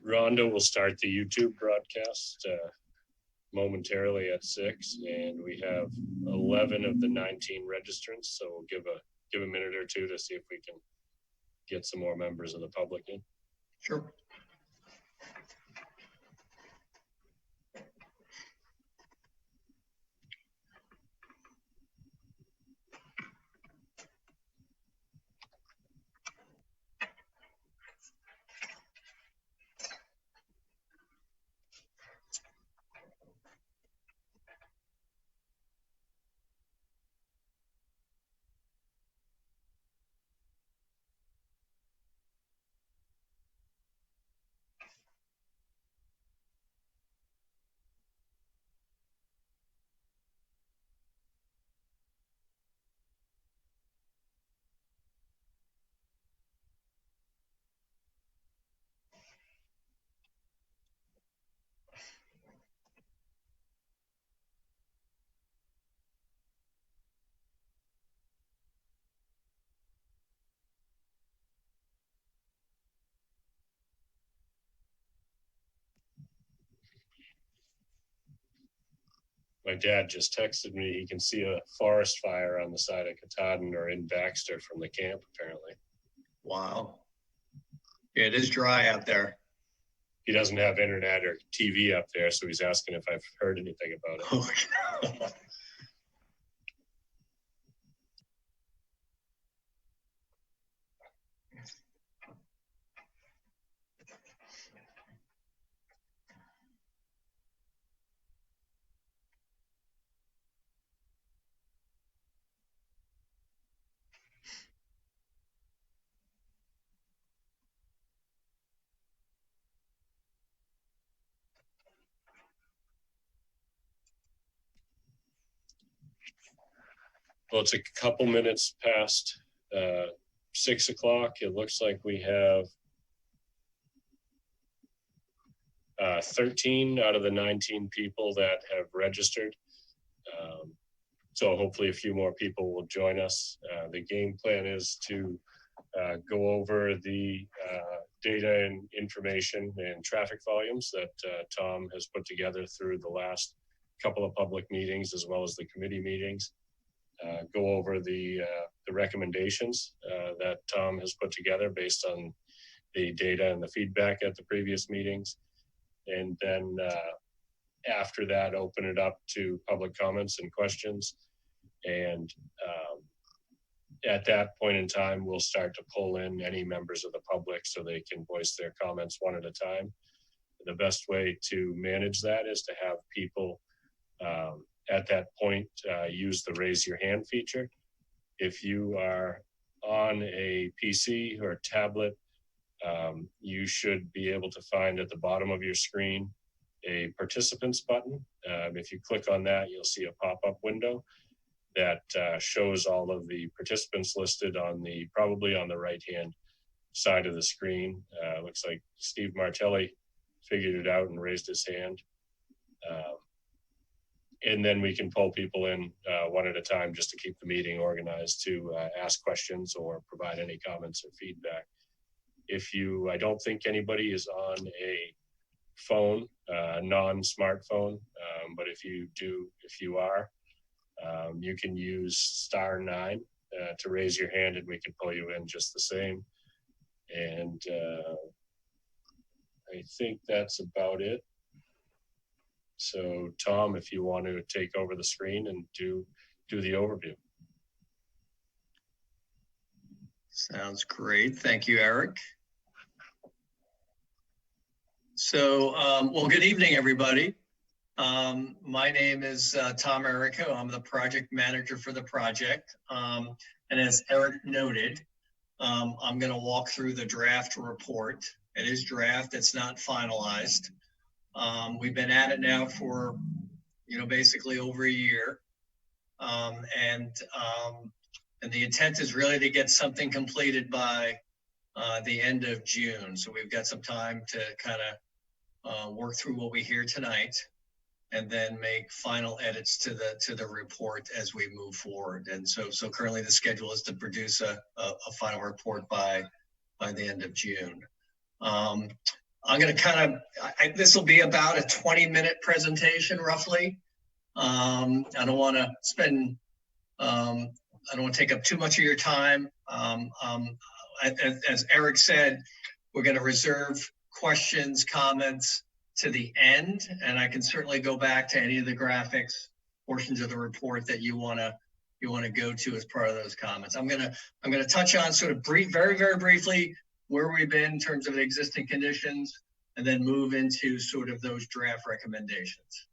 Rhonda will start the YouTube broadcast momentarily at 6, and we have 11 of the 19 registrants. So we'll give a minute or two to see if we can get some more members of the public in. Sure. My dad just texted me he can see a forest fire on the side of Katahdin or in Baxter from the camp, apparently. Wow. It is dry out there. He doesn't have internet or TV up there, so he's asking if I've heard anything about it. Oh, Well, it's a couple minutes past 6 o'clock. It looks like we have 13 out of the 19 people that have registered. So hopefully a few more people will join us. The game plan is to go over the data and information and traffic volumes that Tom has put together through the last couple of public meetings as well as the committee meetings. Go over the recommendations that Tom has put together based on the data and the feedback at the previous meetings. And then after that, open it up to public comments and questions. And at that point in time, we'll start to pull in any members of the public so they can voice their comments one at a time. The best way to manage that is to have people at that point use the raise your hand feature. If you are on a PC or a tablet, you should be able to find at the bottom of your screen a participants button. If you click on that, you'll see a pop-up window that shows all of the participants listed on probably on the right-hand side of the screen. Looks like Steve Martelli figured it out and raised his hand. And then we can pull people in one at a time just to keep the meeting organized to ask questions or provide any comments or feedback. I don't think anybody is on a phone, non-smartphone, but if you are, you can use *9 to raise your hand and we can pull you in just the same. And I think that's about it. So Tom, if you want to take over the screen and do the overview. sounds great. Thank you, Eric. So, well, good evening, everybody. My name is Tom Errico. I'm the project manager for the project. And as Eric noted, I'm going to walk through the draft report. It is draft, it's not finalized. We've been at it now for, basically over a year. And the intent is really to get something completed by the end of June. So we've got some time to kind of work through what we hear tonight and then make final edits to the report as we move forward. And so currently the schedule is to produce a final report by the end of June. I'm going to kind of, this will be about a 20-minute presentation roughly. I don't want to spend, I don't want to take up too much of your time. As Eric said, we're going to reserve questions, comments to the end, and I can certainly go back to any of the graphics portions of the report that you want to go to as part of those comments. I'm going to touch on sort of very briefly where we've been in terms of the existing conditions, and then move into sort of those draft recommendations.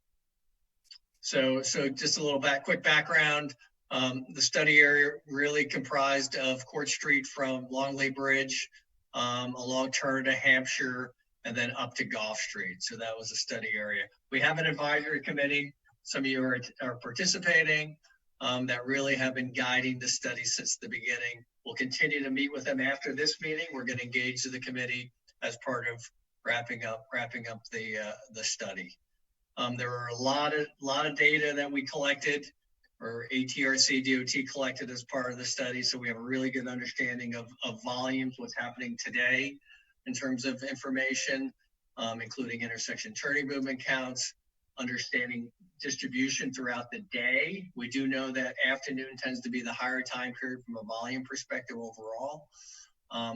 So just a little quick background. The study area really comprised of Court Street from Longley Bridge along Turner to Hampshire, and then up to Gulf Street. So that was a study area. We have an advisory committee. Some of you are participating that really have been guiding the study since the beginning. We'll continue to meet with them after this meeting. We're going to engage the committee as part of wrapping up the study. There were a lot of data that we collected, or ATRC DOT collected as part of the study. So we have a really good understanding of volumes, what's happening today in terms of information, including intersection turning movement counts, understanding distribution throughout the day. We do know that afternoon tends to be the higher time period from a volume perspective overall.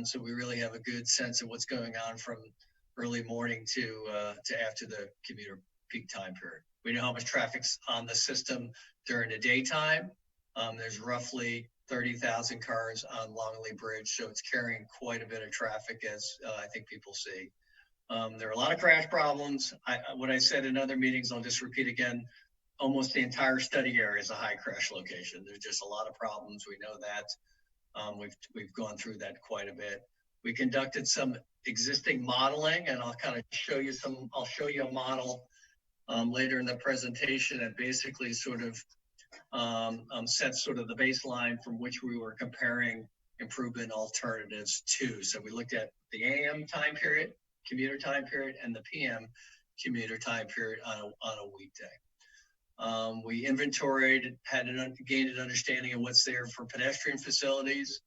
So we really have a good sense of what's going on from early morning to after the commuter peak time period. We know how much traffic's on the system during the daytime. There's roughly 30,000 cars on Longley Bridge, so it's carrying quite a bit of traffic, as I think people see. There are a lot of crash problems. What I said in other meetings, I'll just repeat again. Almost the entire study area is a high crash location. There's just a lot of problems. We know that. We've gone through that quite a bit. We conducted some existing modeling, and I'll kind of show you I'll show you a model later in the presentation that basically sort of sets sort of the baseline from which we were comparing improvement alternatives to. So we looked at the AM time period, commuter time period, and the PM commuter time period on a weekday. We inventoried, gained an understanding of what's there for pedestrian facilities.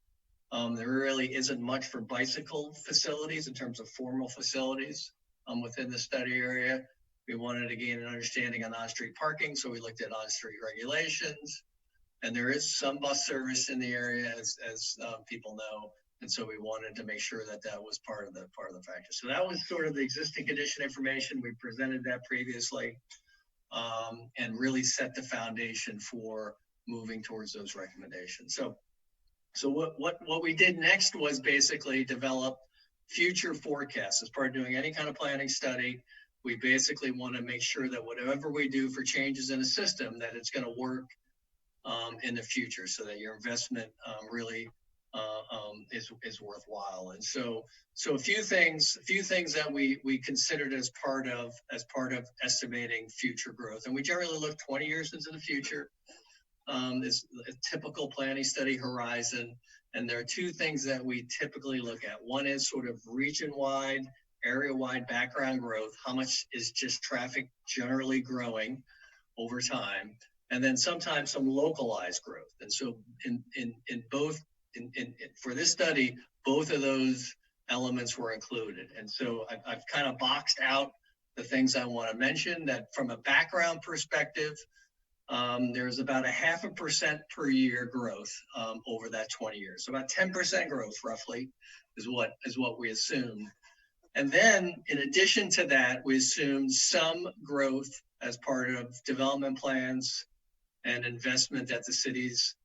There really isn't much for bicycle facilities in terms of formal facilities within the study area. We wanted to gain an understanding on on-street parking, so we looked at on-street regulations. And there is some bus service in the area, as people know, and so we wanted to make sure that that was part of the factor. So that was sort of the existing condition information. We presented that previously, and really set the foundation for moving towards those recommendations. So what we did next was basically develop future forecasts. As part of doing any kind of planning study, we basically want to make sure that whatever we do for changes in a system, that it's going to work in the future, so that your investment really is worthwhile. And so a few things that we considered as part of estimating future growth. And we generally look 20 years into the future. Is a typical planning study horizon. And there are two things that we typically look at. One is sort of region-wide, area-wide background growth. How much is just traffic generally growing over time? And then sometimes some localized growth. And so for this study, both of those elements were included. And so I've kind of boxed out the things I want to mention. That from a background perspective, there's about 0.5% per year growth over that 20 years. So about 10% growth roughly is what we assumed. And then in addition to that, we assumed some growth as part of development plans and investment that the city's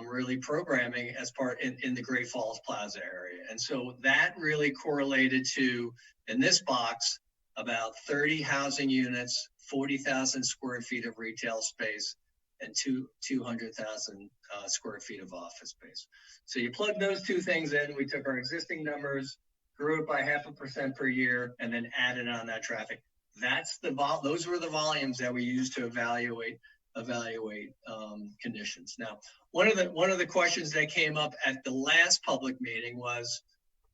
really programming as part in the Great Falls Plaza area. And so that really correlated to, in this box, about 30 housing units, 40,000 square feet of retail space, and 200,000 square feet of office space. So you plug those two things in. We took our existing numbers, grew it by 0.5% per year, and then added on that traffic. Those were the volumes that we used to evaluate conditions. Now, one of the questions that came up at the last public meeting was,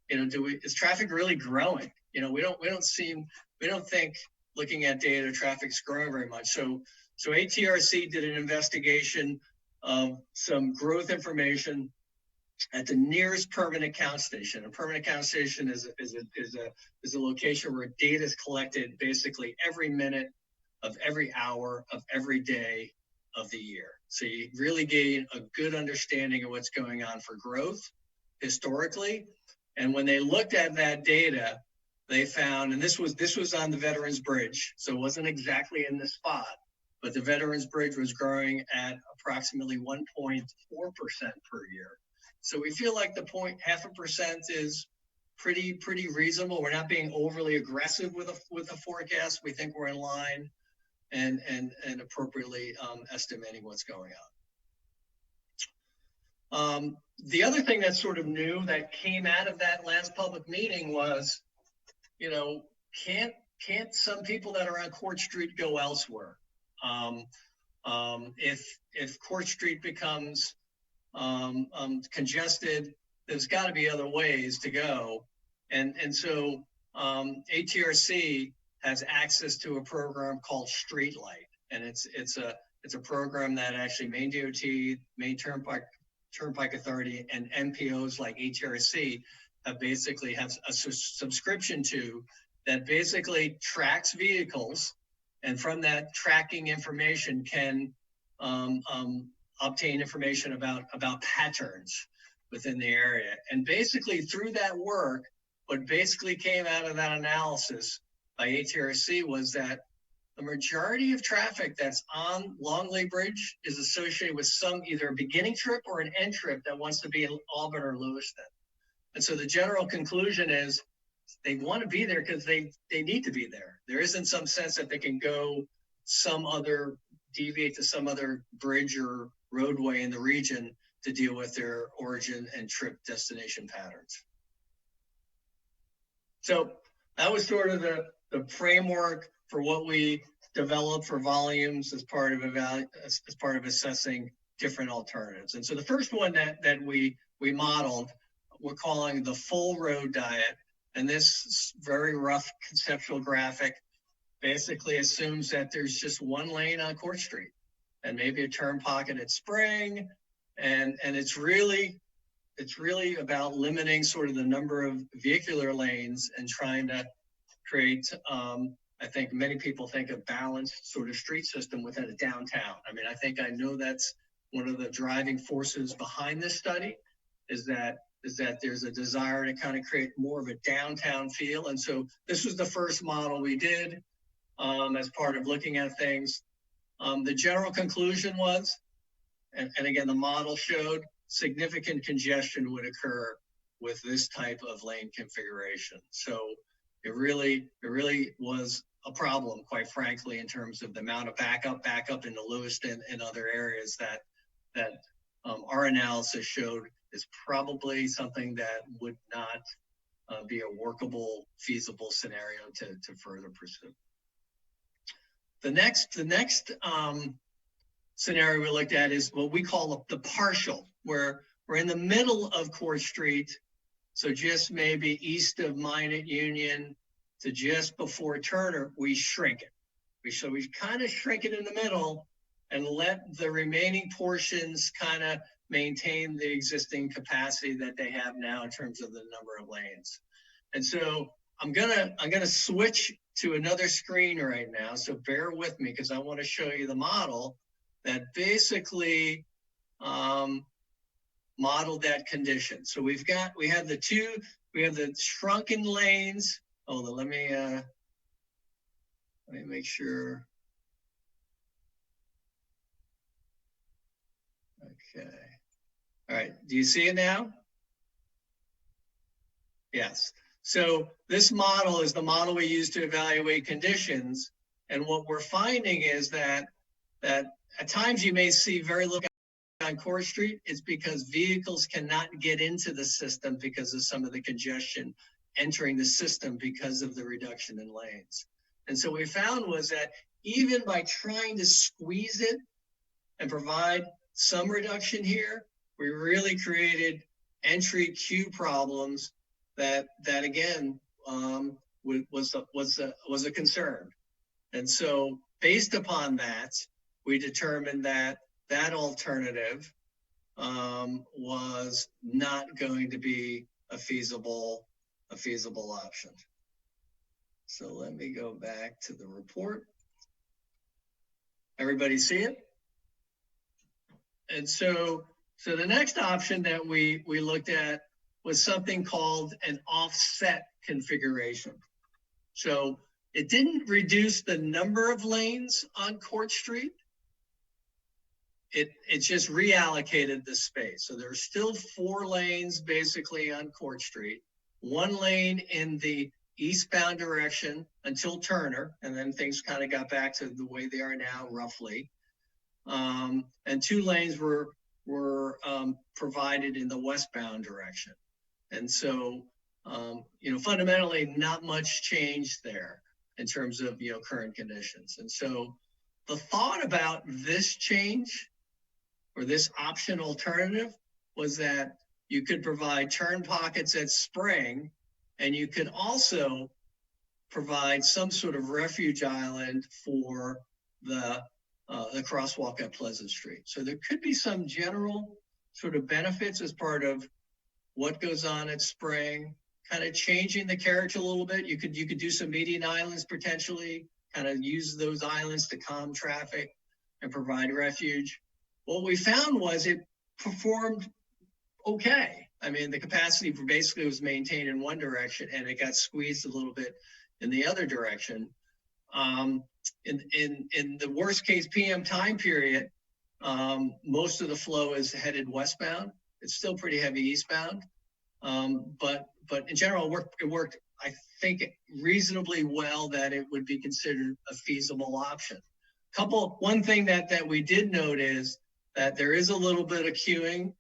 is traffic really growing? We don't think, looking at data, traffic's growing very much. So ATRC did an investigation of some growth information at the nearest permanent count station. A permanent count station is a location where data is collected basically every minute of every hour of every day of the year. So you really gain a good understanding of what's going on for growth historically. And when they looked at that data, they found, and this was on the Veterans Bridge, so it wasn't exactly in the spot, but the Veterans Bridge was growing at approximately 1.4% per year. So we feel like the 0.5% is pretty reasonable. We're not being overly aggressive with a forecast. We think we're in line and appropriately estimating what's going on. The other thing that's sort of new that came out of that last public meeting was, you know, can't some people that are on Court Street go elsewhere? If Court Street becomes congested, there's got to be other ways to go, and so ATRC has access to a program called Streetlight, and it's a program that actually Maine DOT, Maine Turnpike Authority, and MPOs like ATRC have a subscription to, that basically tracks vehicles, and from that tracking information can obtain information about patterns within the area. And basically through that work, what basically came out of that analysis by ATRC was that the majority of traffic that's on Longley Bridge is associated with some either a beginning trip or an end trip that wants to be in Auburn or Lewiston. And so the general conclusion is they want to be there because they need to be there. There isn't some sense that they can go deviate to some other bridge or roadway in the region to deal with their origin and trip destination patterns. So that was sort of the framework for what we developed for volumes as part of assessing different alternatives. And so the first one that we modeled, we're calling the full road diet. And this very rough conceptual graphic basically assumes that there's just one lane on Court Street and maybe a turn pocket at Spring. And it's really about limiting sort of the number of vehicular lanes and trying to create, I think many people think a balanced sort of street system within a downtown. I mean, I know that's one of the driving forces behind this study is that there's a desire to kind of create more of a downtown feel. And so this was the first model we did as part of looking at things. The general conclusion was, and again, the model showed significant congestion would occur with this type of lane configuration. So it really was a problem, quite frankly, in terms of the amount of backup into Lewiston and other areas that our analysis showed is probably something that would not be a workable, feasible scenario to further pursue. The next scenario we looked at is what we call the partial, where we're in the middle of Court Street, so just maybe east of Minot Union to just before Turner, we shrink it. So we kind of shrink it in the middle and let the remaining portions kind of maintain the existing capacity that they have now in terms of the number of lanes. And so I'm gonna switch to another screen right now. So bear with me because I want to show you the model that basically modeled that condition. So we have the shrunken lanes. Hold on, let me make sure. Okay. All right. Do you see it now? Yes. So this model is the model we use to evaluate conditions. And what we're finding is that at times you may see very little on Court Street. It's because vehicles cannot get into the system because of some of the congestion entering the system because of the reduction in lanes. And so what we found was that even by trying to squeeze it and provide some reduction here, we really created entry queue problems that again was a concern. And so based upon that, we determined that alternative was not going to be a feasible option. So let me go back to the report. Everybody see it? And so the next option that we looked at was something called an offset configuration. So it didn't reduce the number of lanes on Court Street. It just reallocated the space. So there's still 4 lanes basically on Court Street, 1 lane in the eastbound direction until Turner, and then things kind of got back to the way they are now, roughly. And 2 lanes were provided in the westbound direction. And so, fundamentally, not much change there in terms of, current conditions. And so the thought about this change or this option alternative was that you could provide turn pockets at Spring, and you could also provide some sort of refuge island for the crosswalk at Pleasant Street. So there could be some general sort of benefits as part of what goes on at Spring, kind of changing the character a little bit. You could do some median islands potentially, kind of use those islands to calm traffic and provide refuge. What we found was it performed okay. I mean, the capacity basically was maintained in one direction, and it got squeezed a little bit in the other direction. In the worst case PM time period, most of the flow is headed westbound. It's still pretty heavy eastbound, but in general, it worked. I think reasonably well that it would be considered a feasible option. One thing that we did note is that there is a little bit of queuing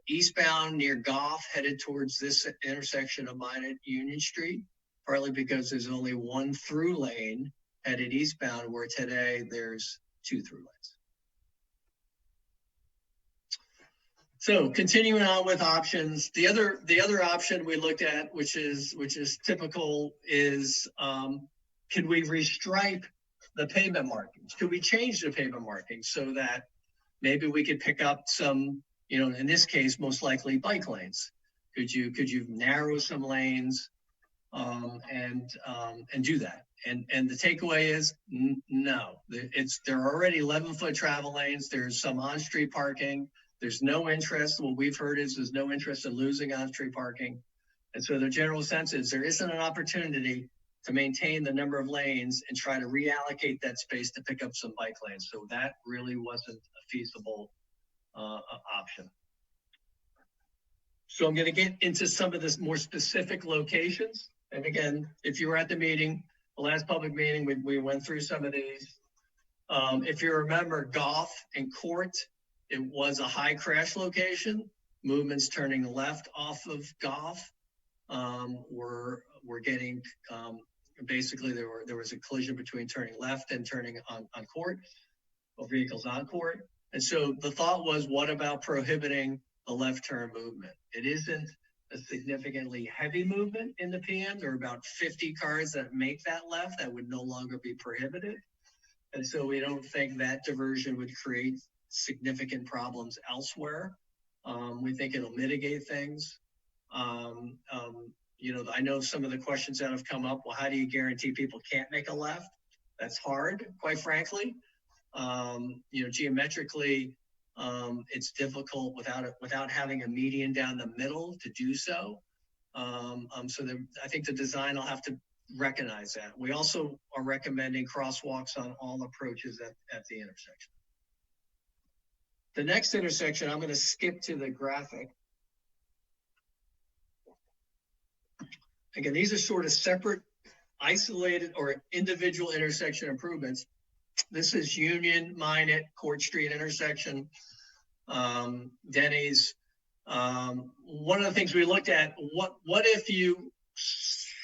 eastbound near Goff, headed towards this intersection of Mine at Union Street, partly because there's only 1 through lane headed eastbound, where today there's 2 through lanes. So continuing on with options, the other option we looked at, which is typical, is could we restripe the pavement markings? Could we change the pavement markings so that maybe we could pick up some, in this case, most likely bike lanes? Could you narrow some lanes and do that? And the takeaway is no. There are already 11-foot travel lanes. There's some on-street parking. There's no interest. What we've heard is there's no interest in losing on-street parking. And so the general sense is there isn't an opportunity to maintain the number of lanes and try to reallocate that space to pick up some bike lanes. So that really wasn't a feasible option. So I'm going to get into some of this more specific locations. And again, if you were at the meeting, the last public meeting, we went through some of these. If you remember, Goff and Court, it was a high crash location. Movements turning left off of Goff were getting, basically there was a collision between turning left and turning on Court, or vehicles on Court. And so the thought was, what about prohibiting the left turn movement? It isn't a significantly heavy movement in the PM. There are about 50 cars that make that left that would no longer be prohibited. And so we don't think that diversion would create significant problems elsewhere. We think it'll mitigate things. I know some of the questions that have come up, well, how do you guarantee people can't make a left? That's hard, quite frankly. Geometrically, it's difficult without having a median down the middle to do so. I think the design will have to recognize that. We also are recommending crosswalks on all approaches at the intersection. The next intersection, I'm going to skip to the graphic. Again, these are sort of separate, isolated, or individual intersection improvements. This is Union, Minot, Court Street intersection, Denny's. One of the things we looked at, what if you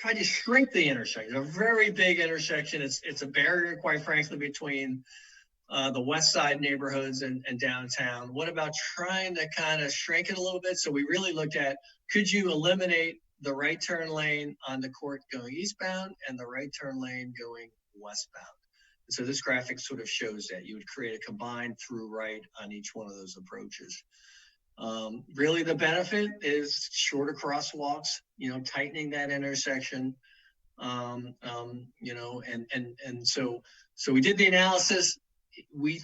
try to shrink the intersection? A very big intersection. It's a barrier, quite frankly, between the west side neighborhoods and downtown. What about trying to kind of shrink it a little bit? So we really looked at, could you eliminate the right turn lane on the Court going eastbound and the right turn lane going westbound? And so this graphic sort of shows that you would create a combined through right on each one of those approaches. Really, the benefit is shorter crosswalks, tightening that intersection, so we did the analysis. The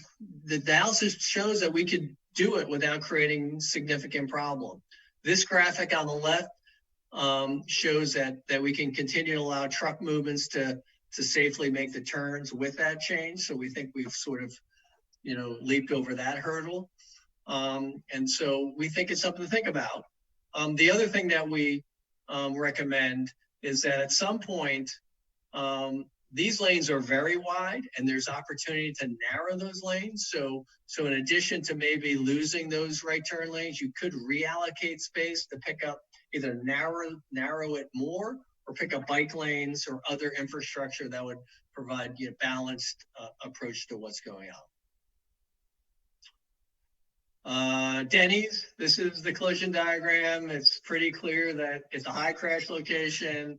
analysis shows that we could do it without creating significant problem. This graphic on the left shows that we can continue to allow truck movements to safely make the turns with that change. So we think we've sort of, leaped over that hurdle. And so we think it's something to think about. The other thing that we recommend is that at some point, these lanes are very wide and there's opportunity to narrow those lanes. So in addition to maybe losing those right turn lanes, you could reallocate space to pick up, either narrow it more or pick up bike lanes or other infrastructure that would provide a balanced approach to what's going on. Denny's, this is the collision diagram. It's pretty clear that it's a high crash location.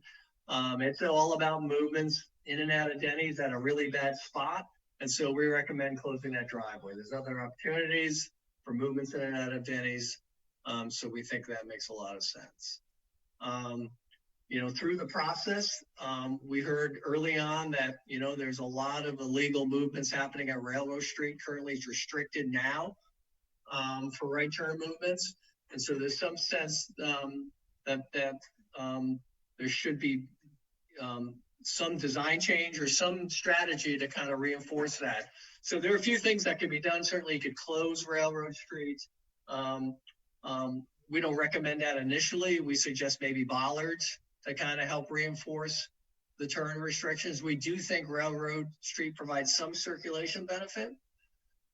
It's all about movements in and out of Denny's at a really bad spot. And so we recommend closing that driveway. There's other opportunities for movements in and out of Denny's. So we think that makes a lot of sense. Through the process, we heard early on that, there's a lot of illegal movements happening at Railroad Street. Currently it's restricted now for right turn movements. And so there's some sense that there should be some design change or some strategy to kind of reinforce that. So there are a few things that could be done. Certainly you could close Railroad Street. We don't recommend that initially. We suggest maybe bollards to kind of help reinforce the turn restrictions. We do think Railroad Street provides some circulation benefit.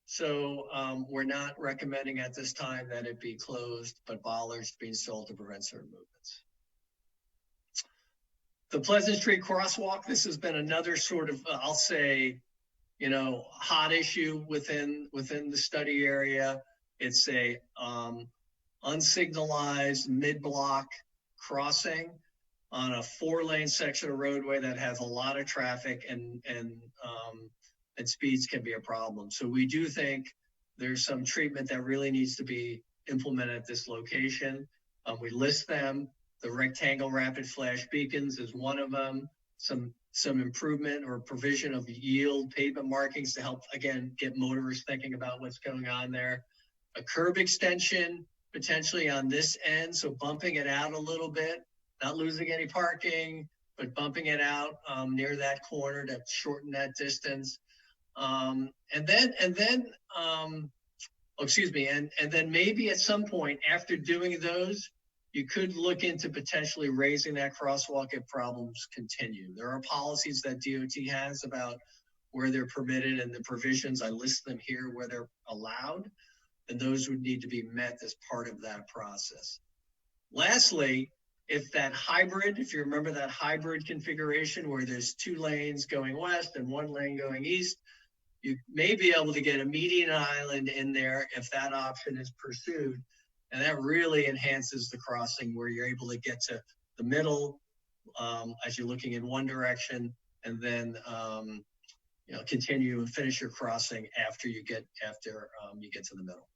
So we're not recommending at this time that it be closed, but bollards be installed to prevent certain movements. The Pleasantry Crosswalk, this has been another sort of, I'll say, hot issue within the study area. It's a unsignalized mid-block crossing on a 4-lane section of roadway that has a lot of traffic and speeds can be a problem. So we do think there's some treatment that really needs to be implemented at this location. We list them. The rectangle rapid flash beacons is one of them. Some improvement or provision of yield pavement markings to help, again, get motorists thinking about what's going on there. A curb extension potentially on this end, so bumping it out a little bit, not losing any parking, but bumping it out near that corner to shorten that distance. And then maybe at some point after doing those, you could look into potentially raising that crosswalk if problems continue. There are policies that DOT has about where they're permitted and the provisions. I list them here where they're allowed, and those would need to be met as part of that process. Lastly, if you remember that hybrid configuration where there's 2 lanes going west and 1 lane going east, you may be able to get a median island in there if that option is pursued. And that really enhances the crossing where you're able to get to the middle as you're looking in one direction, and then continue and finish your crossing after you get to the middle.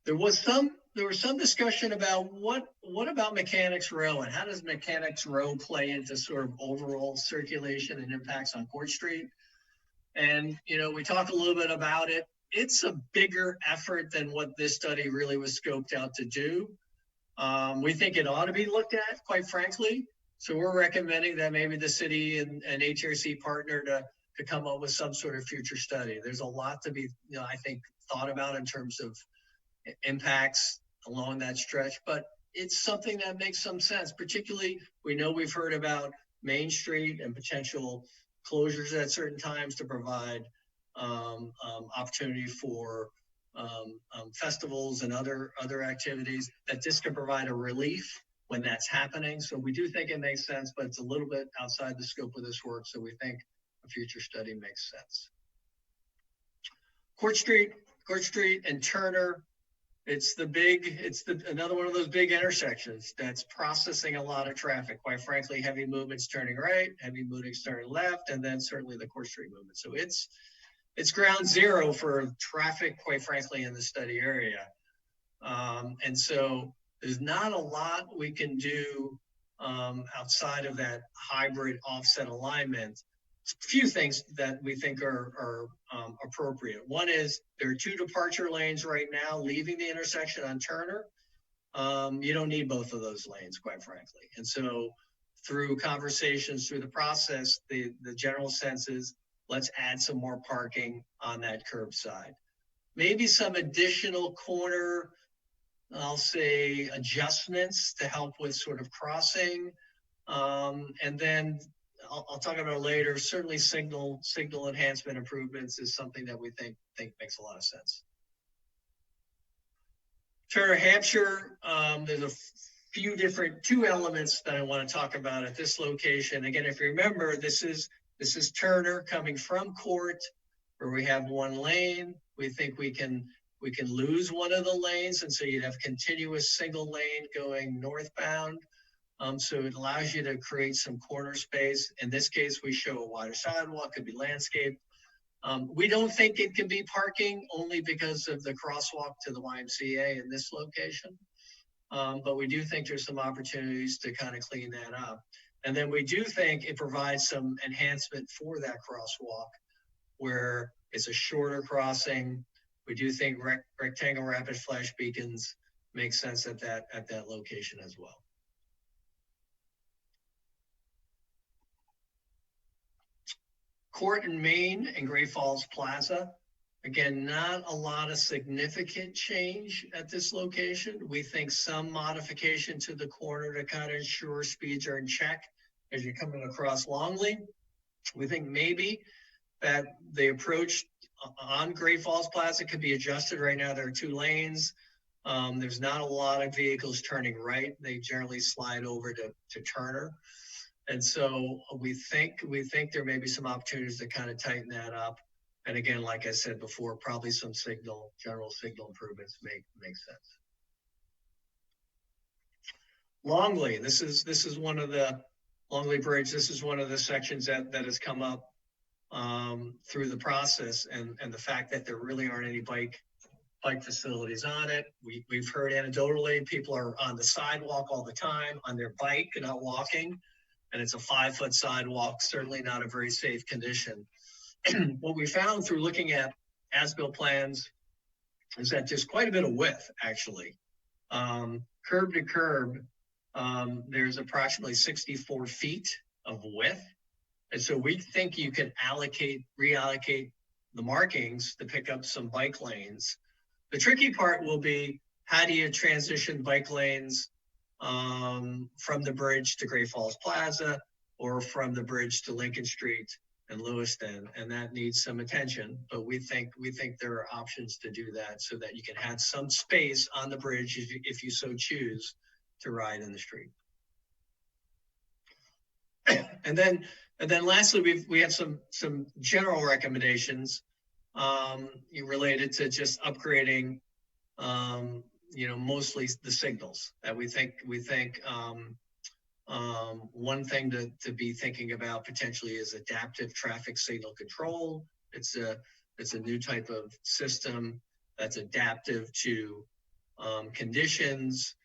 There was some discussion about what about Mechanics Row and how does Mechanics Row play into sort of overall circulation and impacts on Court Street. And we talked a little bit about it. It's a bigger effort than what this study really was scoped out to do. We think it ought to be looked at, quite frankly. So we're recommending that maybe the city and HRC partner to come up with some sort of future study. There's a lot to be, I think, thought about in terms of impacts along that stretch, but it's something that makes some sense. Particularly, we've heard about Main Street and potential closures at certain times to provide opportunity for festivals and other activities, that this can provide a relief when that's happening. So we do think it makes sense, but it's a little bit outside the scope of this work. So we think a future study makes sense. Court Street and Turner, it's another one of those big intersections that's processing a lot of traffic. Quite frankly, heavy movements turning right, heavy movements turning left, and then certainly the Court Street movement. So it's it's ground zero for traffic, quite frankly, in the study area. And so there's not a lot we can do outside of that hybrid offset alignment. A few things that we think are appropriate. One is there are 2 departure lanes right now leaving the intersection on Turner. You don't need both of those lanes, quite frankly. And so through conversations, through the process, the general sense is let's add some more parking on that curbside. Maybe some additional corner, I'll say, adjustments to help with sort of crossing. And then I'll talk about it later. Certainly signal enhancement improvements is something that we think makes a lot of sense. Turner Hampshire, there's a few different 2 elements that I want to talk about at this location. Again, if you remember, this is Turner coming from Court, where we have 1 lane. We think we can lose one of the lanes, and so you'd have continuous single lane going northbound. So it allows you to create some corner space. In this case, we show a wider sidewalk, could be landscaped. We don't think it can be parking only because of the crosswalk to the YMCA in this location. But we do think there's some opportunities to kind of clean that up. And then we do think it provides some enhancement for that crosswalk where it's a shorter crossing. We do think rectangle rapid flash beacons make sense at that location as well. Court and Maine and Great Falls Plaza. Again, not a lot of significant change at this location. We think some modification to the corner to kind of ensure speeds are in check as you're coming across Longley. We think maybe that the approach on Great Falls Plaza could be adjusted. Right now, there are 2 lanes. There's not a lot of vehicles turning right. They generally slide over to Turner. And so we think there may be some opportunities to kind of tighten that up. And again, like I said before, probably some general signal improvements make sense. Longley, this is one of the Longley Bridge. This is one of the sections that has come up through the process, and the fact that there really aren't any bike facilities on it. We've heard anecdotally people are on the sidewalk all the time on their bike and not walking. And it's a 5-foot sidewalk, certainly not a very safe condition. What we found through looking at as-built plans is that there's quite a bit of width, actually. Curb to curb, there's approximately 64 feet of width. And so we think you can reallocate the markings to pick up some bike lanes. The tricky part will be, how do you transition bike lanes from the bridge to Great Falls Plaza or from the bridge to Lincoln Street and Lewiston? And that needs some attention, but we think there are options to do that so that you can have some space on the bridge if you so choose to ride in the street. And then lastly, we have some general recommendations related to just upgrading mostly the signals that we think one thing to be thinking about potentially is adaptive traffic signal control. It's a new type of system that's adaptive to conditions.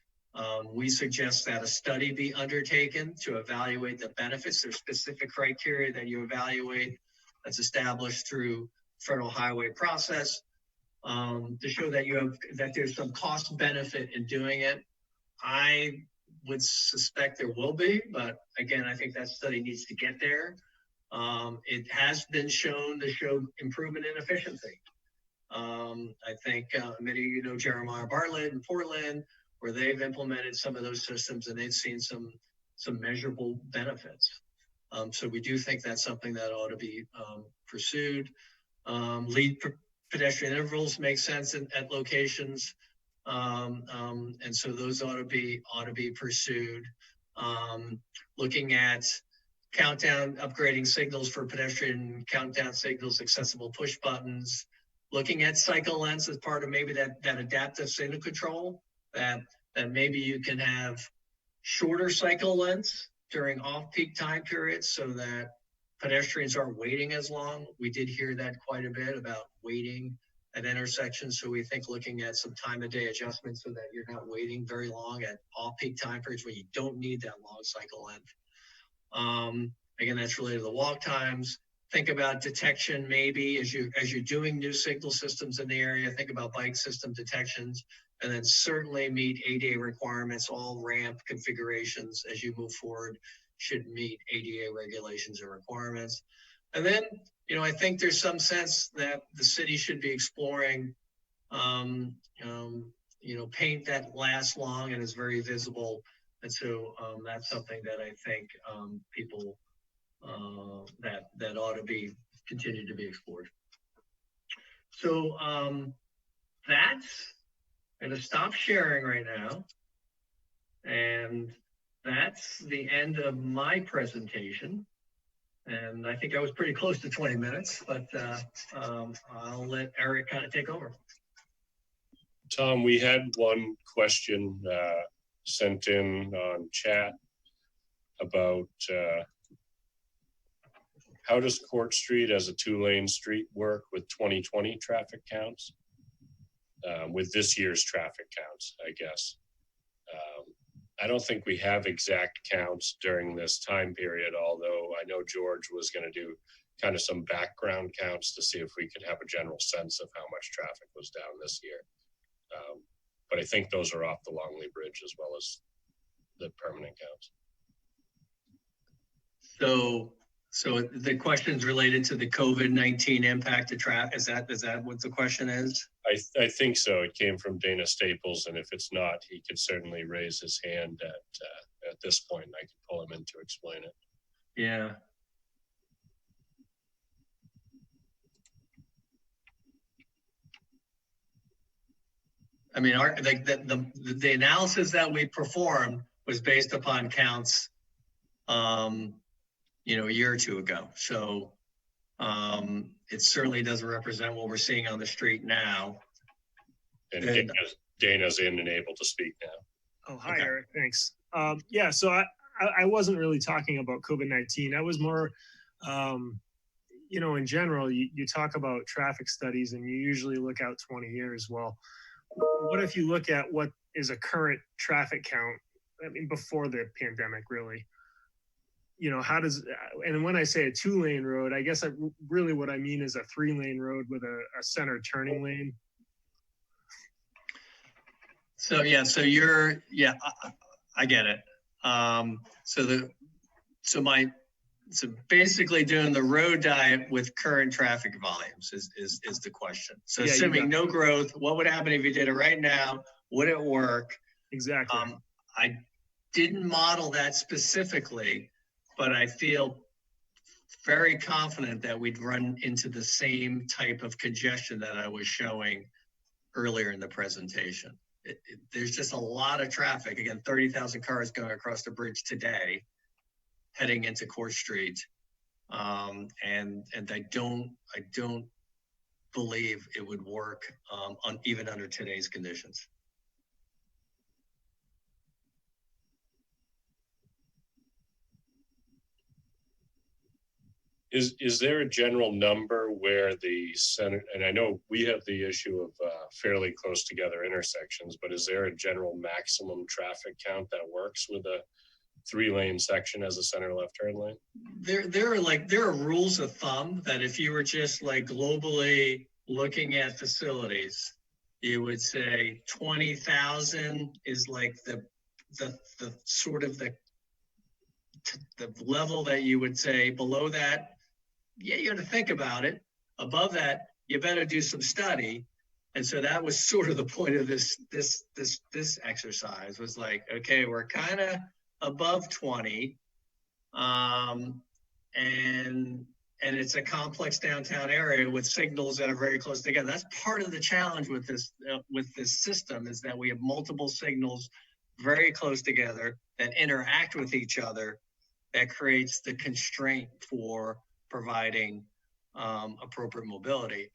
We suggest that a study be undertaken to evaluate the benefits. There's specific criteria that you evaluate that's established through federal highway process to show that there's some cost benefit in doing it. I would suspect there will be, but again, I think that study needs to get there. It has been shown to show improvement in efficiency. I think many of you know Jeremiah Bartlett in Portland, where they've implemented some of those systems and they've seen some measurable benefits. So we do think that's something that ought to be pursued. Lead pedestrian intervals make sense at locations. And so those ought to be pursued. Looking at countdown, upgrading signals for pedestrian countdown signals, accessible push buttons, looking at cycle lengths as part of maybe that adaptive signal control, that maybe you can have shorter cycle lengths during off-peak time periods so that pedestrians aren't waiting as long. We did hear that quite a bit about waiting at intersections. So we think looking at some time of day adjustments so that you're not waiting very long at off-peak time periods where you don't need that long cycle length. Again, that's related to the walk times. Think about detection maybe as you're doing new signal systems in the area. Think about bike system detections, and then certainly meet ADA requirements. All ramp configurations as you move forward should meet ADA regulations and requirements. And then, I think there's some sense that the city should be exploring, paint that lasts long and is very visible. And so that's something that I think people that ought to be continued to be explored. So that's I'm going to stop sharing right now, and that's the end of my presentation. And I think I was pretty close to 20 minutes, but I'll let Eric kind of take over. Tom, we had one question sent in on chat about how does Court Street as a 2-lane street work with 2020 traffic counts? With this year's traffic counts, I guess. I don't think we have exact counts during this time period, although I know George was going to do kind of some background counts to see if we could have a general sense of how much traffic was down this year. But I think those are off the Longley Bridge as well as the permanent counts. So the question's related to the COVID-19 impact to traffic. Is that what the question is? I think so. It came from Dana Staples, and if it's not, he could certainly raise his hand at this point, and I could pull him in to explain it. Yeah. I mean, the analysis that we performed was based upon counts, a year or two ago. So it certainly doesn't represent what we're seeing on the street now. And Dana's in and able to speak now. Oh, hi, Okay. Eric. Thanks. Yeah, so I wasn't really talking about COVID-19. I was more, in general, you talk about traffic studies and you usually look out 20 years. Well, what if you look at what is a current traffic count? I mean, before the pandemic, really. How does, and when I say a 2-lane road, I guess really what I mean is a 3-lane road with a center turning lane. So I get it. So basically doing the road diet with current traffic volumes is the question. So Yeah, assuming no growth, what would happen if you did it right now? Would it work? Exactly. I didn't model that specifically, but I feel very confident that we'd run into the same type of congestion that I was showing earlier in the presentation. There's just a lot of traffic. Again, 30,000 cars going across the bridge today, heading into Court Street, and I don't believe it would work even under today's conditions. Is there a general number where the center, and I know we have the issue of fairly close together intersections, but is there a general maximum traffic count that works with a 3-lane section as a center left turn lane? There are rules of thumb that if you were just like globally looking at facilities, you would say 20,000 is like the sort of the level that you would say. Below that, yeah, you have to think about it. Above that, you better do some study. And so that was sort of the point of this exercise, was like, okay, we're kind of above 20, and it's a complex downtown area with signals that are very close together. That's part of the challenge with this system, is that we have multiple signals very close together that interact with each other, that creates the constraint for providing appropriate mobility.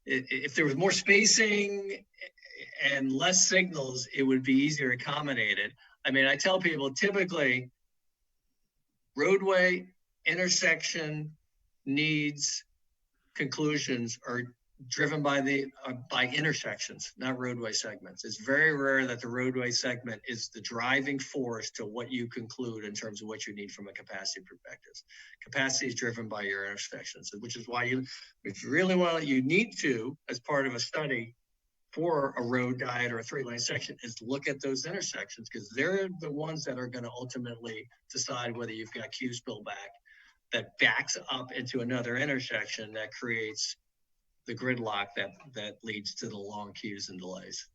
If there was more spacing and less signals, it would be easier accommodated. I mean, I tell people typically roadway intersection needs conclusions are driven by by intersections, not roadway segments. It's very rare that the roadway segment is the driving force to what you conclude in terms of what you need from a capacity perspective. Capacity is driven by your intersections, which is why if you really want, you need to, as part of a study for a road diet or a 3-lane section, is look at those intersections, because they're the ones that are going to ultimately decide whether you've got queue spill back that backs up into another intersection that creates the gridlock that leads to the long queues and delays.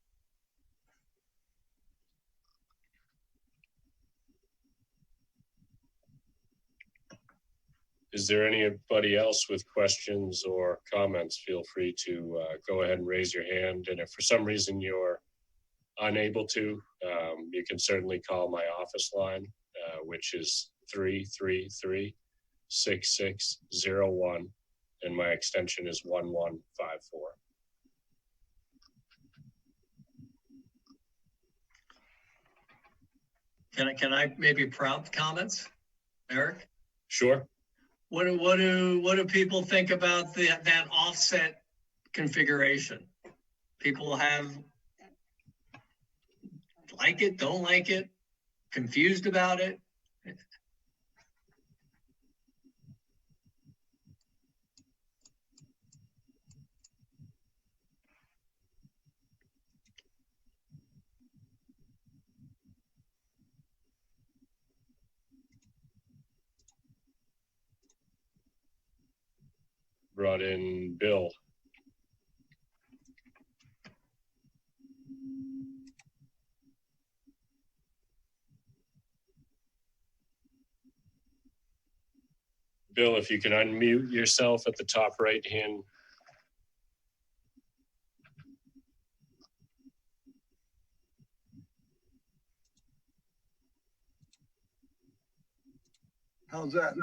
Is there anybody else with questions or comments? Feel free to go ahead and raise your hand. And if for some reason you're unable to, you can certainly call my office line, which is 333-6601. And my extension is 1154. Can I maybe prompt comments, Eric? Sure. What do people think about that offset configuration? People like it, don't like it, confused about it. Brought in Bill. Bill, if you can unmute yourself at the top right hand. How's that?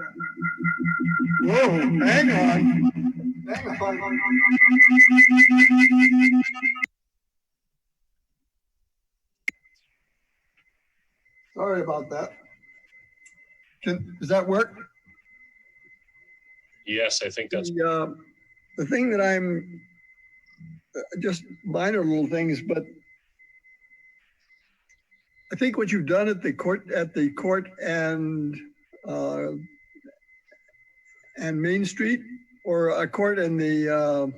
Whoa, hang on. Hang on. Sorry about that. Does that work? Yes, I think that's the thing that I'm just minor little things, but I think what you've done at the court and Main Street, or a court and the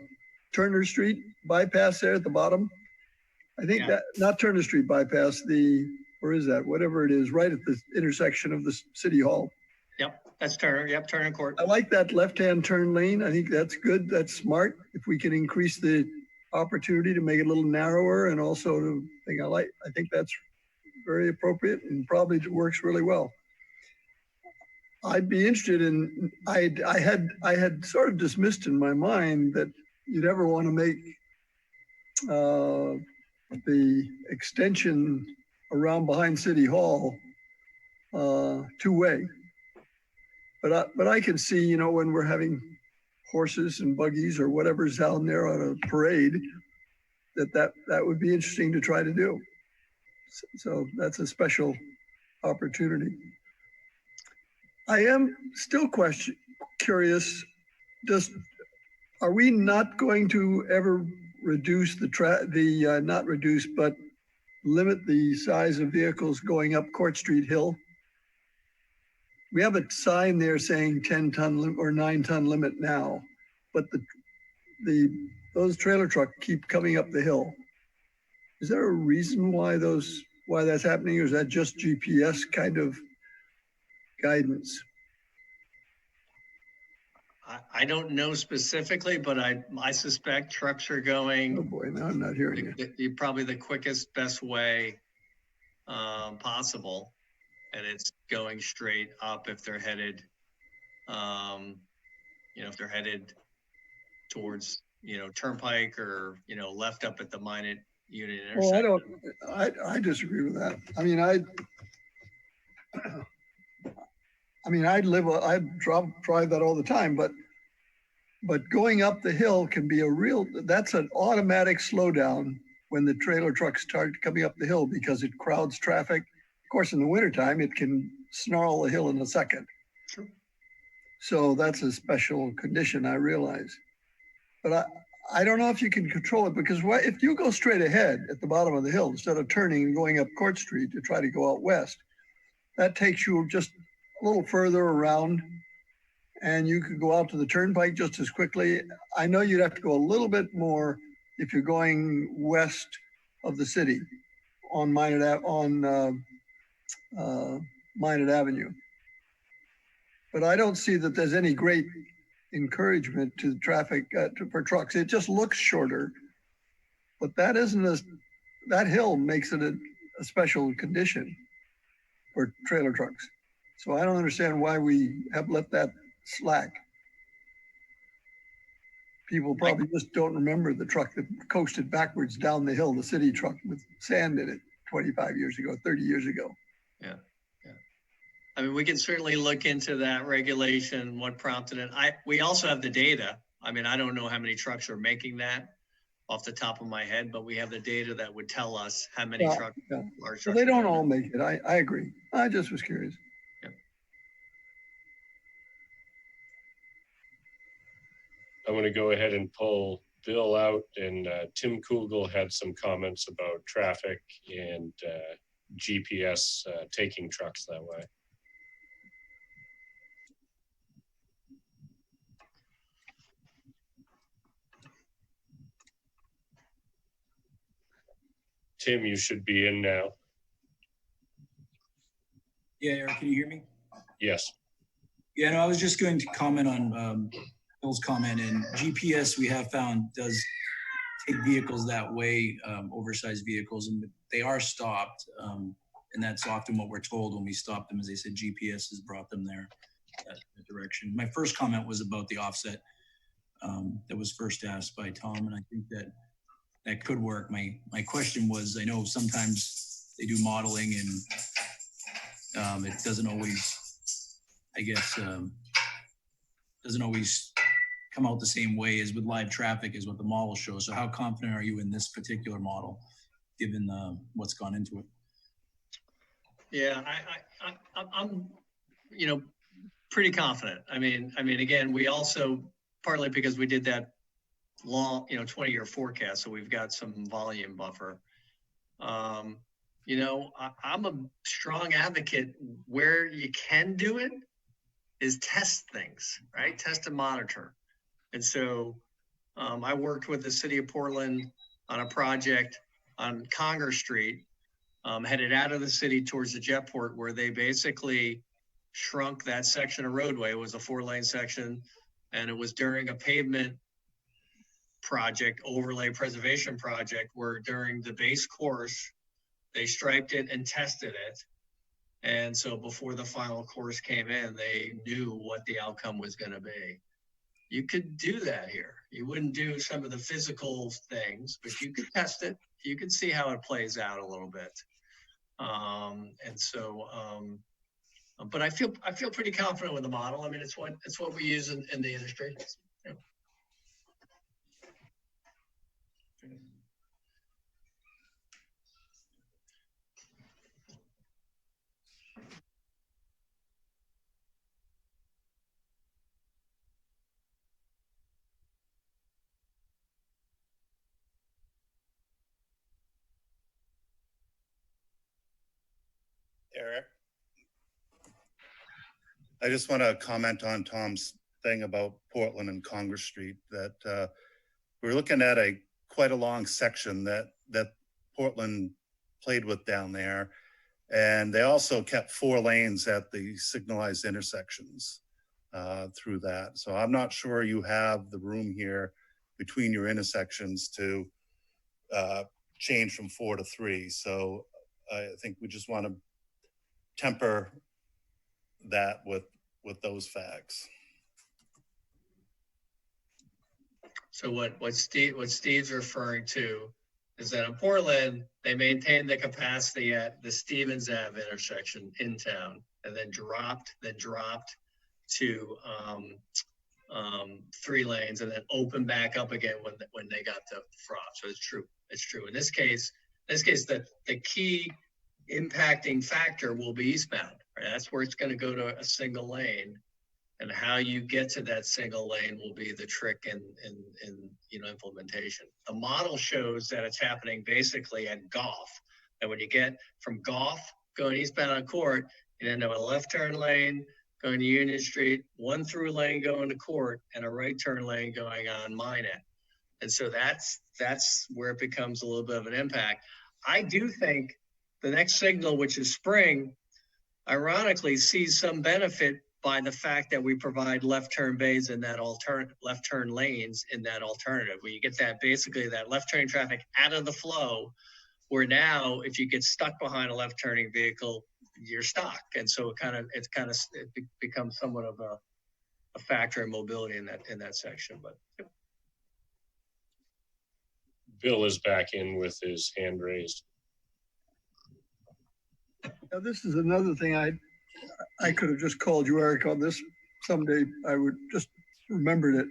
Turner Street bypass there at the bottom. I think that, not Turner Street bypass, where is that? Whatever it is, right at the intersection of the City Hall. Yep, that's Turner. Yep, Turner Court. I like that left-hand turn lane. I think that's good. That's smart. If we can increase the opportunity to make it a little narrower, and also I think that's very appropriate and probably works really well. I'd be interested in, I had sort of dismissed in my mind that you'd ever want to make the extension around behind City Hall two-way. But I can see, when we're having horses and buggies or whatever's down there on a parade, that would be interesting to try to do. So that's a special opportunity. I am still curious, are we not going to ever reduce not reduce, but limit the size of vehicles going up Court Street Hill? We have a sign there saying 10-ton or 9-ton limit now, but those trailer trucks keep coming up the hill. Is there a reason why that's happening, or is that just GPS kind of guidance? I don't know specifically, but I suspect trucks are going. Oh boy, now I'm not hearing you. Probably the quickest, best way possible, and it's going straight up if they're headed, if they're headed towards, Turnpike, or left up at the Minot Unit intersection. Well, I disagree with that. I'd drive that all the time, but going up the hill can be that's an automatic slowdown when the trailer trucks start coming up the hill, because it crowds traffic. Of course, in the wintertime, it can snarl the hill in a second. Sure. So that's a special condition, I realize. But I don't know if you can control it, because what if you go straight ahead at the bottom of the hill instead of turning and going up Court Street to try to go out west, that takes you just a little further around, and you could go out to the turnpike just as quickly. I know you'd have to go a little bit more if you're going west of the city on Minot Avenue. But I don't see that there's any great encouragement to traffic for trucks. It just looks shorter, but that isn't that hill makes it a special condition for trailer trucks. So I don't understand why we have left that slack. People probably just don't remember the truck that coasted backwards down the hill, the city truck with sand in it 25 years ago, 30 years ago. Yeah. I mean, we can certainly look into that regulation, what prompted it. We also have the data. I mean, I don't know how many trucks are making that off the top of my head, but we have the data that would tell us how many trucks. Yeah. Large So trucks they don't are all make it. I agree. I just was curious. Yep. I'm going to go ahead and pull Bill out, and Tim Kugel had some comments about traffic and GPS taking trucks that way. Tim, you should be in now. Yeah, Eric, can you hear me? Yes. Yeah, no, I was just going to comment on Bill's comment. And GPS, we have found, does take vehicles that way, oversized vehicles, and they are stopped. And that's often what we're told when we stop them, as they said, GPS has brought them there, that direction. My first comment was about the offset that was first asked by Tom, and I think that could work. My question was, I know sometimes they do modeling and it doesn't always, I guess, doesn't always come out the same way as with live traffic as what the model shows. So how confident are you in this particular model, given what's gone into it? Yeah, I'm, pretty confident. I mean, again, we also, partly because we did that long, 20-year forecast, so we've got some volume buffer. I'm a strong advocate where you can do it is test things, right? Test and monitor. And so I worked with the city of Portland on a project on Congress Street, headed out of the city towards the jetport, where they basically shrunk that section of roadway. It was a 4-lane section, and it was during a pavement project, overlay preservation project, where during the base course, they striped it and tested it. And so before the final course came in, they knew what the outcome was going to be. You could do that here. You wouldn't do some of the physical things, but you could test it. You could see how it plays out a little bit. But I feel pretty confident with the model. I mean, it's what we use in the industry. Yeah. Eric, I just want to comment on Tom's thing about Portland and Congress Street, that we're looking at quite a long section that Portland played with down there. And they also kept 4 lanes at the signalized intersections through that. So I'm not sure you have the room here between your intersections to change from 4 to 3. So I think we just want to temper that with those facts. So what Steve's referring to is that in Portland, they maintained the capacity at the Stevens Ave intersection in town, and then dropped to 3 lanes, and then opened back up again when they got to Frog. So it's true. In this case, the key impacting factor will be eastbound. Right? That's where it's going to go to a single lane. And how you get to that single lane will be the trick in implementation. The model shows that it's happening basically at Golf. And when you get from Golf going eastbound on Court, you end up a left turn lane going to Union Street, one through lane going to Court, and a right turn lane going on Minot. And so that's where it becomes a little bit of an impact. I do think the next signal, which is spring, ironically sees some benefit by the fact that we provide left turn bays in that left turn lanes in that alternative, where you get that basically that left turning traffic out of the flow, where now if you get stuck behind a left turning vehicle, you're stuck. And so it becomes somewhat of a factor in mobility in that section. But Bill is back in with his hand raised. Now, this is another thing I could have just called you, Eric, on this someday. I would just remembered it.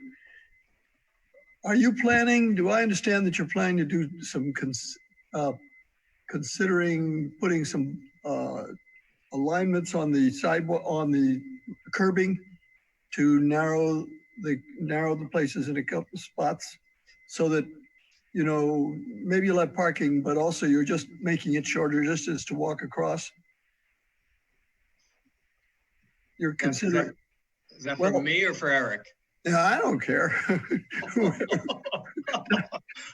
Are you planning, do I understand that you're planning to do some considering putting some alignments on the sidewalk, on the curbing to narrow the places in a couple of spots so that, you know, maybe you'll have parking, but also you're just making it shorter distance to walk across? You're considering. Is that for me or for Eric? Yeah, I don't care. All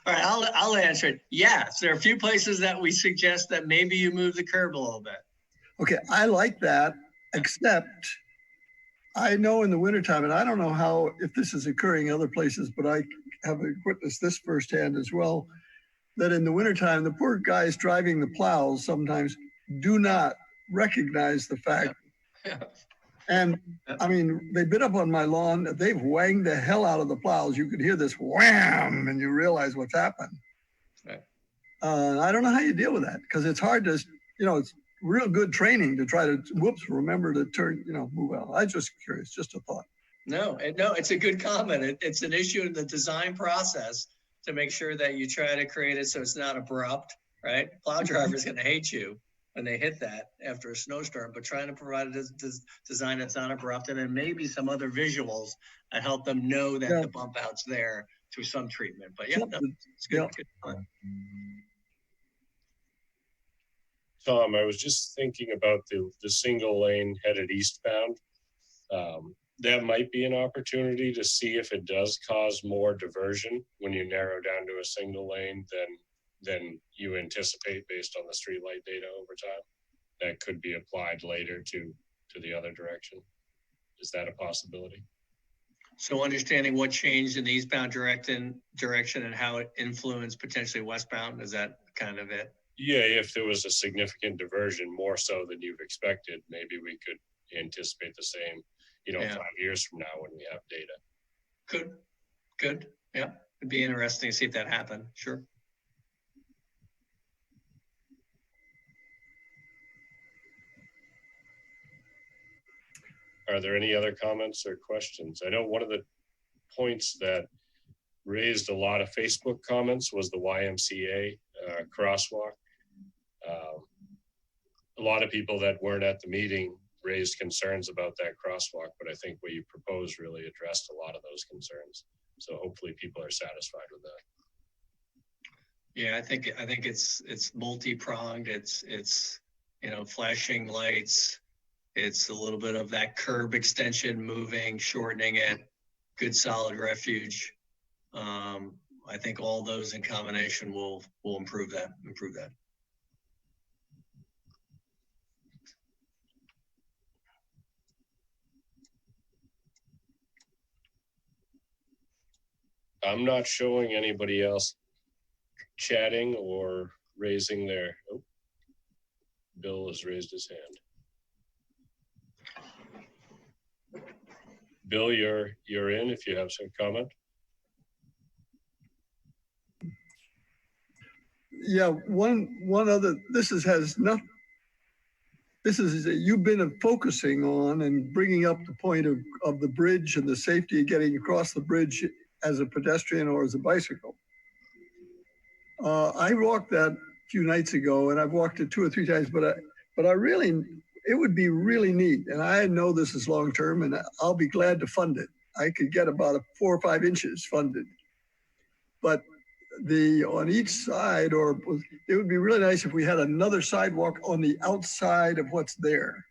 right, I'll answer it. Yes, there are a few places that we suggest that maybe you move the curb a little bit. Okay, I like that, except I know in the wintertime, and I don't know how, if this is occurring other places, but I have witnessed this firsthand as well, that in the wintertime, the poor guys driving the plows sometimes do not recognize the fact. Yeah. And I mean, they've been up on my lawn, they've wanged the hell out of the plows. You could hear this wham, and you realize what's happened. Right. I don't know how you deal with that, because it's hard to, you know, it's real good training to try to, remember to turn, you know, move out. I'm just curious, just a thought. No, it's a good comment. It's an issue in the design process to make sure that you try to create it so it's not abrupt, right? Plow driver's going to hate you when they hit that after a snowstorm, but trying to provide a design that's not abrupt, and then maybe some other visuals that help them know that the bump out's there through some treatment. But yeah, no, it's good. Good comment. Tom, I was just thinking about the single lane headed eastbound. That might be an opportunity to see if it does cause more diversion when you narrow down to a single lane than you anticipate based on the streetlight data over time. That could be applied later to the other direction. Is that a possibility? So understanding what changed in the eastbound direction and how it influenced potentially westbound, is that kind of it? Yeah, if there was a significant diversion, more so than you've expected, maybe we could anticipate the same, 5 years from now when we have data. Good. Yeah, it'd be interesting to see if that happened. Sure. Are there any other comments or questions? I know one of the points that raised a lot of Facebook comments was the YMCA crosswalk. A lot of people that weren't at the meeting raised concerns about that crosswalk, but I think what you proposed really addressed a lot of those concerns. So hopefully people are satisfied with that. Yeah, I think it's multi-pronged. It's flashing lights. It's a little bit of that curb extension, moving, shortening it, good solid refuge. I think all those in combination will improve that. I'm not showing anybody else chatting or raising their, Bill has raised his hand. Bill, you're in if you have some comment. Yeah, one other, you've been focusing on and bringing up the point of the bridge and the safety of getting across the bridge as a pedestrian or as a bicycle. I walked that a few nights ago, and I've walked it 2 or 3 times, but I really, it would be really neat. And I know this is long-term and I'll be glad to fund it. I could get about 4 or 5 inches funded. But on each side, or it would be really nice if we had another sidewalk on the outside of what's there.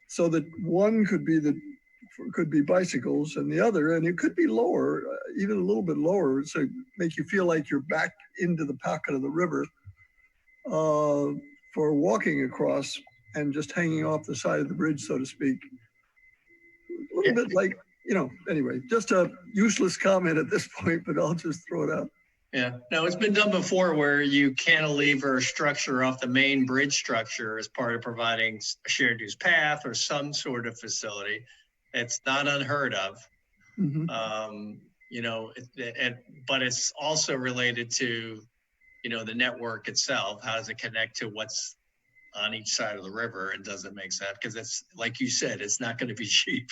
So that one could be bicycles and the other, and it could be lower, even a little bit lower, so make you feel like you're back into the pocket of the river for walking across and just hanging off the side of the bridge, so to speak. A little bit like, anyway, just a useless comment at this point, but I'll just throw it out. Yeah, no, it's been done before where you cantilever a structure off the main bridge structure as part of providing a shared use path or some sort of facility. It's not unheard of. Mhm. But it's also related to, the network itself. How does it connect to what's on each side of the river, and does it make sense? Because it's like you said, it's not going to be cheap.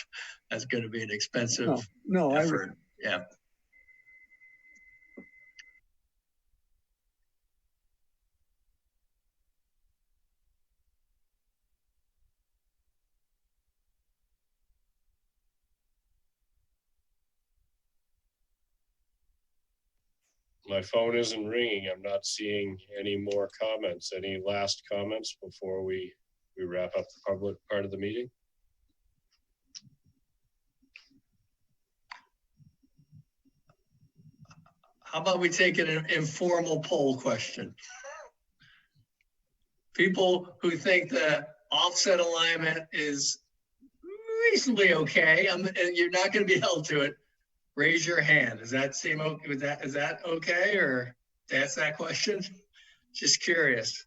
That's going to be an expensive effort. Yeah. My phone isn't ringing. I'm not seeing any more comments. Any last comments before we wrap up the public part of the meeting? How about we take an informal poll question? People who think the offset alignment is reasonably okay, and you're not going to be held to it, raise your hand. Does that seem okay? Is that okay, or to ask that question? Just curious.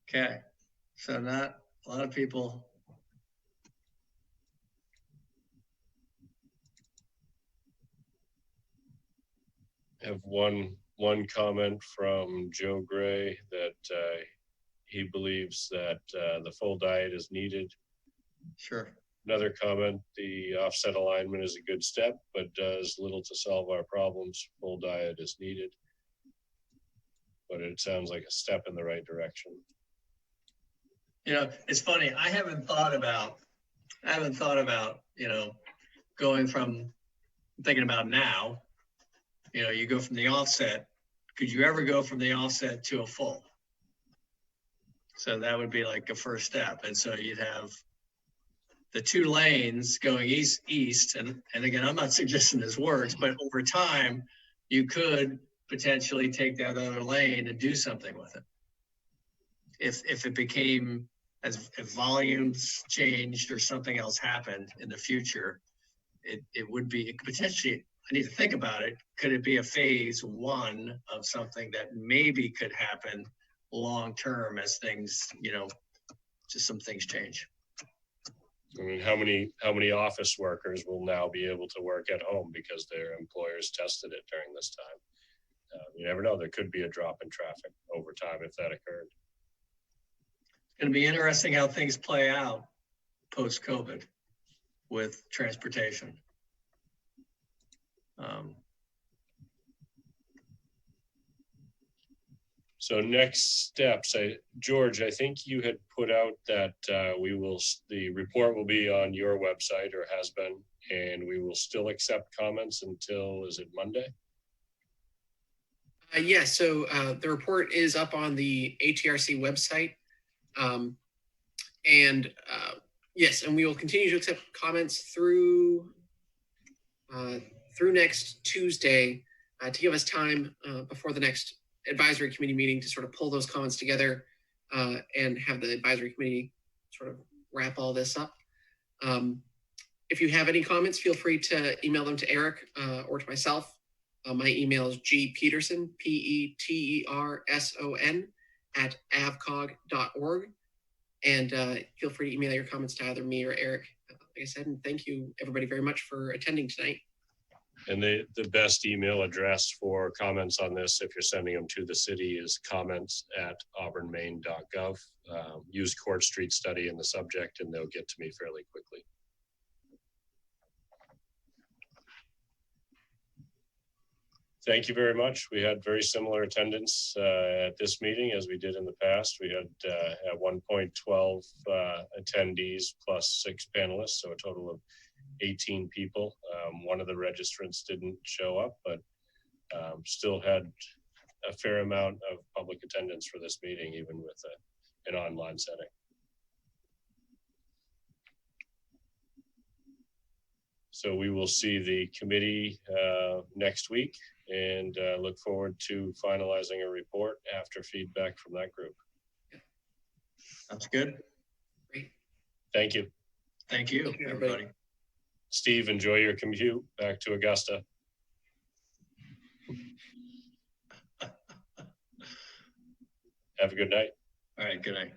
Okay, so not a lot of people. I have one comment from Joe Gray that he believes that the full diet is needed. Sure. Another comment, the offset alignment is a good step, but does little to solve our problems. Full diet is needed. But it sounds like a step in the right direction. It's funny. I haven't thought about, going from, thinking about now, you go from the offset. Could you ever go from the offset to a full? So that would be like a first step. And so you'd have the 2 lanes going east. And again, I'm not suggesting this works, but over time, you could potentially take that other lane and do something with it. If it became, if volumes changed or something else happened in the future, it could potentially, I need to think about it. Could it be a phase 1 of something that maybe could happen long-term as things, just some things change? I mean, how many office workers will now be able to work at home because their employers tested it during this time? You never know. There could be a drop in traffic over time if that occurred. It's going to be interesting how things play out post-COVID with transportation. So next steps, George, I think you had put out that the report will be on your website, or has been, and we will still accept comments until, is it Monday? Yes, so the report is up on the ATRC website. Yes, and we will continue to accept comments through next Tuesday to give us time before the next advisory committee meeting to sort of pull those comments together and have the advisory committee sort of wrap all this up. If you have any comments, feel free to email them to Eric or to myself. My email is gpeterson, PETERSON @avcog.org. And feel free to email your comments to either me or Eric. Like I said, and thank you everybody very much for attending tonight. And the best email address for comments on this, if you're sending them to the city, is comments@auburnmaine.gov. Use Court Street Study in the subject and they'll get to me fairly quickly. Thank you very much. We had very similar attendance at this meeting as we did in the past. We had at one point 12 attendees plus 6 panelists, so a total of 18 people. One of the registrants didn't show up, but still had a fair amount of public attendance for this meeting, even with an online setting. So we will see the committee next week and look forward to finalizing a report after feedback from that group. That's good. Great. Thank you. Thank you, Thank you, everybody. Steve, enjoy your commute back to Augusta. Have a good night. All right, good night.